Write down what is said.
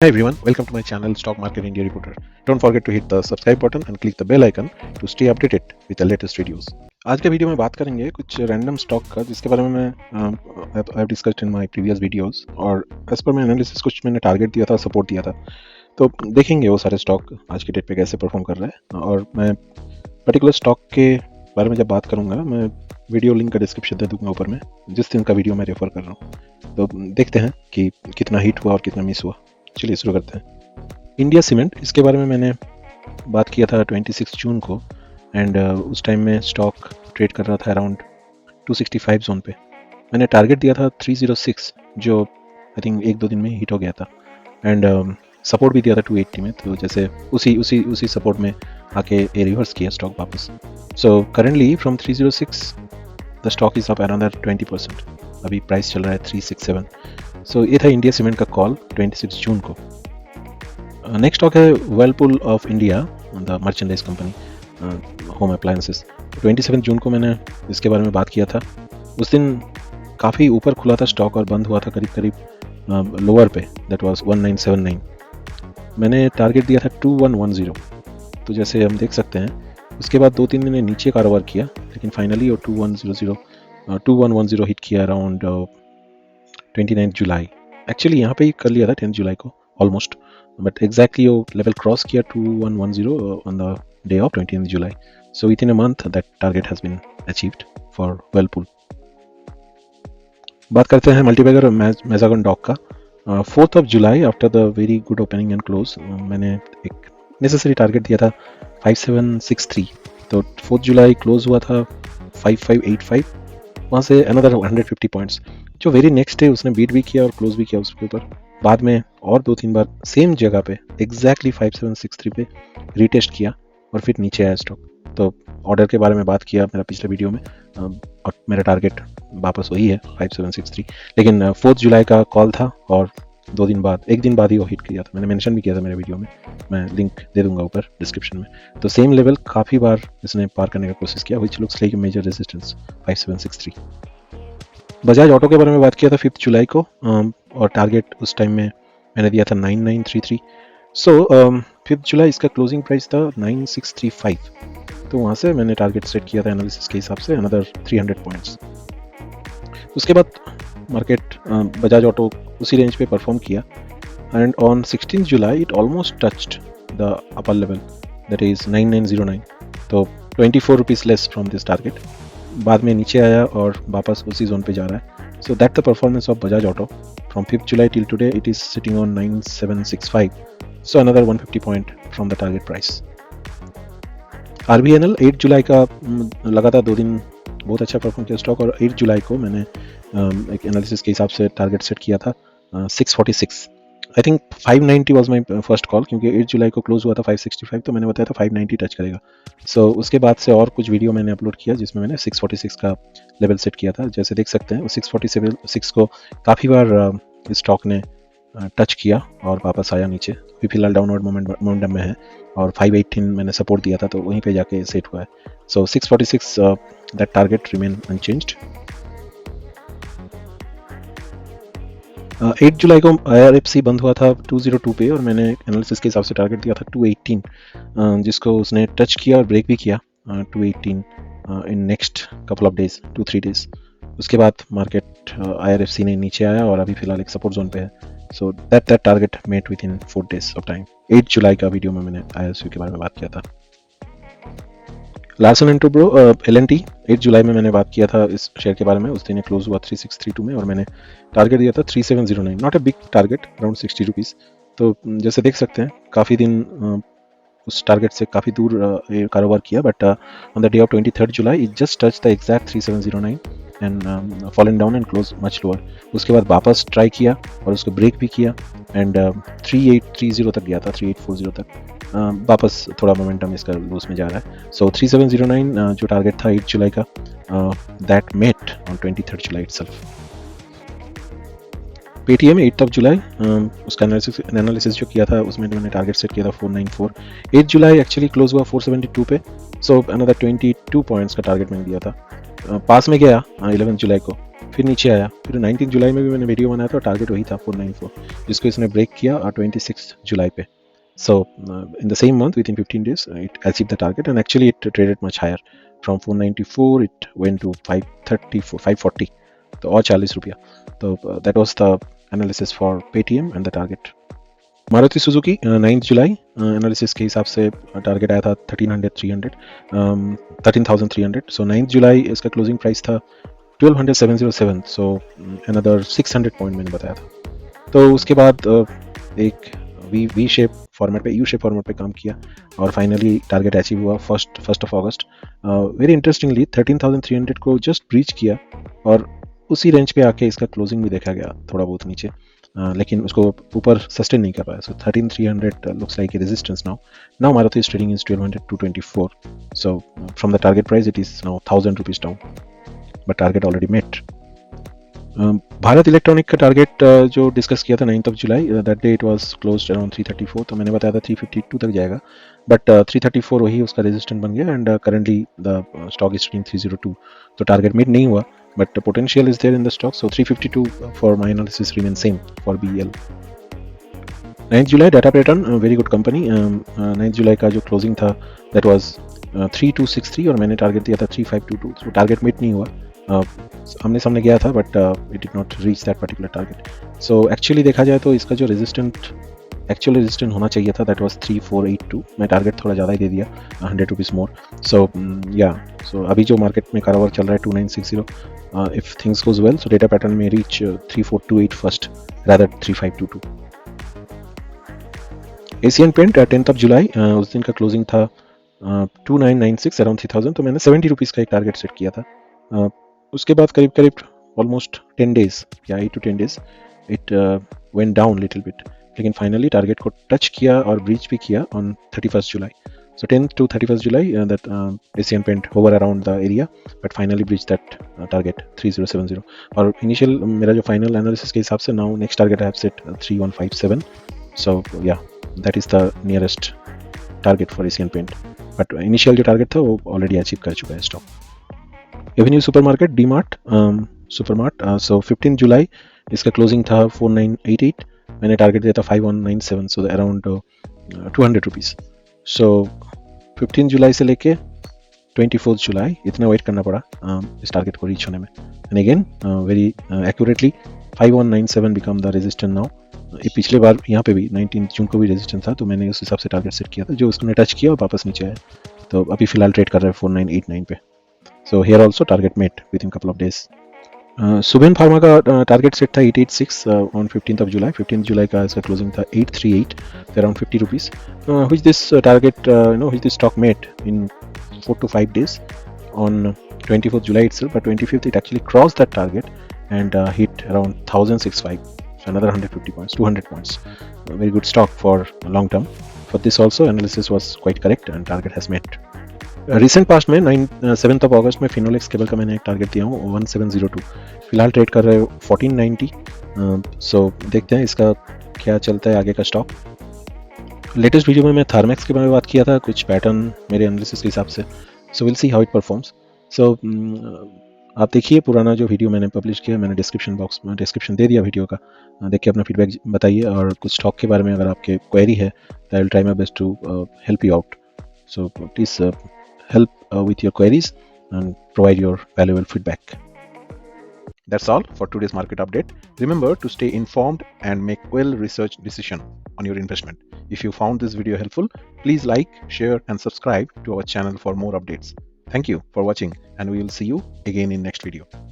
Hi everyone, welcome to my channel Stock Market India Reporter. Don't forget to hit the subscribe button and click the bell icon to stay updated with the latest videos. आज के video में बात करेंगे कुछ random stock का जिसके बारे में मैं I have discussed in my previous videos और एज पर माय एनालिसिस कुछ मैंने टारगेट दिया था, सपोर्ट दिया था, तो देखेंगे वो सारे स्टॉक आज के डेट पे कैसे परफॉर्म कर रहे हैं। और मैं पर्टिकुलर स्टॉक के बारे में जब बात करूंगा मैं वीडियो लिंक का डिस्क्रिप्शन दे दूंगा ऊपर में, जिस दिन का वीडियो मैं रेफर कर रहा हूँ। तो देखते हैं कि कितना हिट हुआ और कितना मिस हुआ। चलिए शुरू करते हैं। इंडिया सीमेंट, इसके बारे में मैंने बात किया था 26 जून को एंड उस टाइम में स्टॉक ट्रेड कर रहा था अराउंड 265 जोन पे। मैंने टारगेट दिया था 306 जो आई थिंक एक दो दिन में हिट हो गया था एंड सपोर्ट भी दिया था 280 में। तो जैसे उसी सपोर्ट में आके ये रिवर्स किया स्टॉक वापस। So currently from 306 the stock is up around 20%। अभी प्राइस चल रहा है 367। सो ये था इंडिया सीमेंट का कॉल 26 जून को। नेक्स्ट स्टॉक है Whirlpool of India, the merchandise company, home appliances. 27 जून को मैंने इसके बारे में बात किया था। उस दिन काफ़ी ऊपर खुला था स्टॉक और बंद हुआ था करीब करीब लोअर पे, दैट वाज 1979। मैंने टारगेट दिया था 2110। तो जैसे हम देख सकते हैं उसके बाद 2-3 दिन नीचे कारोबार किया, लेकिन फाइनली वो 2110 हिट किया अराउंड 29 जुलाई। एक्चुअली यहाँ पे ही कर लिया था 10 जुलाई को ऑलमोस्ट, बट एग्जैक्टली वो लेवल क्रॉस किया 2110 on the day of 29 July. So within a month that target has been achieved for Whirlpool. बात करते हैं मल्टीबैगर मैजागन डॉक का। 4th July after the very good opening and close मैंने एक necessary target दिया था 5763। तो 4th जुलाई close हुआ था 5585, वहाँ से अनदर 150 पॉइंट्स जो वेरी नेक्स्ट डे उसने बीट भी किया और क्लोज भी किया उसके ऊपर। बाद में और 2-3 बार सेम जगह पे एग्जैक्टली 5763 पे रीटेस्ट किया और फिर नीचे आया स्टॉक। तो ऑर्डर के बारे में बात किया मेरा पिछले वीडियो में और मेरा टारगेट वापस वही है 5763। लेकिन 4th जुलाई का कॉल था और एक दिन बाद ही वो हिट किया था। मैंने मेंशन भी किया था मेरे वीडियो में, मैं लिंक दे दूंगा ऊपर डिस्क्रिप्शन में। तो सेम लेवल काफ़ी बार इसने पार करने का कोशिश किया, which looks like major resistance 5763। Bajaj auto के बारे में बात किया था 5th जुलाई को और टारगेट उस टाइम में मैंने दिया था 9933। सो 5th जुलाई इसका क्लोजिंग प्राइस था 9635। तो वहाँ से मैंने टारगेट सेट किया था एनालिसिस के हिसाब से अनदर 300 पॉइंट्स। उसके बाद मार्केट बजाज ऑटो उसी रेंज पे परफॉर्म किया and on 16 July it almost touched the upper level, that is 9909। तो 24 rupees less from this target. बाद में नीचे आया और वापस उसी जोन पे जा रहा है। So that the performance of Bajaj auto from 5th July till today. It is sitting on 9765। So another 150 point from the target price. RVNL 8 जुलाई का लगातार 2 दिन बहुत अच्छा परफॉर्म किया स्टॉक और 8 जुलाई को मैंने एक एनालिसिस के हिसाब से टारगेट सेट किया था 646। I think 590 was my first call, क्योंकि 8 जुलाई को क्लोज हुआ था 565, तो मैंने बताया था 590 टच करेगा। सो उसके बाद से और कुछ वीडियो मैंने अपलोड किया जिसमें मैंने 646 का लेवल सेट किया था। जैसे देख सकते हैं 646 को काफ़ी बार इस स्टॉक ने टच किया और वापस आया नीचे। अभी फिलहाल डाउनवर्ड मोमेंटम में है और 518 मैंने सपोर्ट दिया था, तो वहीं पे जाके सेट हुआ है। सो 646 दैट टारगेट रिमेन अनचेंज्ड। 8 जुलाई को IRFC बंद हुआ था 202 पे और मैंने एनालिसिस के हिसाब से टारगेट दिया था 218, जिसको उसने टच किया और ब्रेक भी किया 218 in next couple of days, 2-3 days. उसके बाद मार्केट IRFC ने नीचे आया और अभी फिलहाल एक सपोर्ट जोन पे है। So that target met within 4 days of time. 8 जुलाई का वीडियो में मैंने IRFC के बारे में बात किया था। लार्सन एंड टुब्रो LNT 8 जुलाई में मैंने बात किया था इस शेयर के बारे में। उस दिन क्लोज हुआ 3632 में और मैंने टारगेट दिया था 3709, not a big target, around 60 rupees. तो जैसे देख सकते हैं काफ़ी दिन उस टारगेट से काफ़ी दूर कारोबार किया, but on the day of 23 July it just touch the exact 3709 and fallen down and close much lower. उसके बाद वापस ट्राई किया और उसको ब्रेक भी किया एंड 3830 तक गया था, 3840 तक। वापस थोड़ा मोमेंटम इसका लूज में जा रहा है। सो 3709 जो टारगेट था 8 जुलाई का, that met on 23 July itself. Paytm 8 जुलाई उसका एनालिसिस जो किया था उसमें मैंने टारगेट सेट किया था 494। 8 जुलाई एक्चुअली क्लोज हुआ 472 पे। सो अनदर 22 पॉइंट्स का टारगेट मैंने दिया था। पास में गया 11 जुलाई को फिर नीचे आया, फिर 19 जुलाई में भी मैंने वीडियो बनाया था, टारगेट वही था 494, जिसको इसने ब्रेक किया 26 जुलाई पे. So in the same month, within 15 days, it achieved the target, and actually it traded much higher. From 494, it went to 534, 540. तो और 40 रुपया. तो that was the analysis for Paytm and the target. Maruti Suzuki 9 July analysis के हिसाब से target आया था 13,300. सो 9 जुलाई इसका क्लोजिंग प्राइस था 12,707. सो अनदर 600 पॉइंट मैंने बताया था. तो उसके बाद एक वी शेप फॉर्मेट पे, यू शेप फॉर्मेट पे काम किया और फाइनली टारगेट अचीव हुआ first of August. Very interestingly 13,300 को जस्ट ब्रीच किया और उसी रेंज पे आके इसका क्लोजिंग भी देखा गया थोड़ा बहुत नीचे, लेकिन उसको ऊपर सस्टेन नहीं कर पाया. सो 13,300 looks like a resistance now. Now Maruti is trading in 12,224. So from the target price it is now 1,000 rupees down, but target already met. Bharat electronic का टारगेट जो डिस्कस किया था 9th July, that day it was closed around 334. तो मैंने बताया था 352 तक जाएगा, बट 334 वही उसका रेजिस्टेंट बन गया and currently the stock is trading 302. तो टारगेट मीट नहीं हुआ, but potential is there in the stock. So 352 for my analysis remain same for BEL. 9th July data pattern, very good company. 9th July का जो closing था that was 3263 और मैंने target दिया था 3522. तो टारगेट मीट नहीं हुआ, हमने सामने गया था but it did not reach that particular target. So actually देखा जाए तो इसका जो एक्चुअल रेजिस्टेंट होना चाहिए था दैट वाज 3482. मैं टारगेट थोड़ा ज़्यादा ही दे दिया, 100 रुपीज़ मोर. सो अभी जो मार्केट में कारोबार चल रहा है 2960. If things goes well, so data pattern may reach 3428 first rather 3522. Asian Paint 10th of July, उस दिन का क्लोजिंग था 2996 अराउंड 3000. तो मैंने 70 रुपीज़ का एक टारगेट सेट किया था. उसके बाद करीब ऑलमोस्ट 10 डेज या 8 to 10 days it went down little bit, लेकिन फाइनली टारगेट को टच किया और ब्रीच भी किया on 31st July. So 10th to 31st July that Asian Paint hover around the area but finally breached that target 3070. और initial मेरा जो final analysis के हिसाब से now next target I have set 3157. So yeah, that is the nearest target for Asian Paint. But initial जो target था वो already achieve कर चुका है stock. Avenue Supermarket, D-Mart, Supermart. So 15th July इसका closing था 4988. मैंने टारगेट दिया था 5197. So around 200 rupees. सो 15 जुलाई से लेके 24 जुलाई इतना वेट करना पड़ा इस टारगेट को रीच होने में. And again very accurately 5197 become the resistant now. ये पिछले बार यहाँ पे भी 19 जून को भी रेजिस्टेंट था, तो मैंने उस हिसाब से टारगेट सेट किया था जो उसने टच किया और वापस नीचे आया. तो अभी फिलहाल ट्रेड कर रहे हैं 4989 पे. So here also target met within couple of days. Suven pharma का टारगेट सेट था 886 on 15th of July. 15th जुलाई का इसका क्लोजिंग था 838 around 50 rupees. which this target which this stock made in 4 to 5 days on 24th July itself, but 25th it actually crossed that target and hit around 1065. So another 150 points, 200 points. A very good stock for long term. For this also analysis was quite correct and target has met. Recent past में 7th of August में Finolex cable का मैंने एक target दिया हूँ 1702. फिलहाल trade कर रहे हो 1490. सो देखते हैं इसका क्या चलता है आगे का स्टॉक. लेटेस्ट वीडियो में मैं थार्मैक्स के बारे में बात किया था, कुछ पैटर्न मेरे एनालिसिस के हिसाब से. So will see how it performs. So आप देखिए पुराना जो वीडियो मैंने पब्लिश किया, मैंने डिस्क्रिप्शन बॉक्स में डिस्क्रिप्शन दे दिया वीडियो का. देख के अपना फीडबैक बताइए और कुछ स्टॉक के बारे में अगर आपके क्वेरी है तो I will try my best to help you out. So please help with your queries and provide your valuable feedback. That's all for today's market update. Remember to stay informed and make well-researched decision on your investment. If you found this video helpful, please like, share and subscribe to our channel for more updates. Thank you for watching and we will see you again in next video.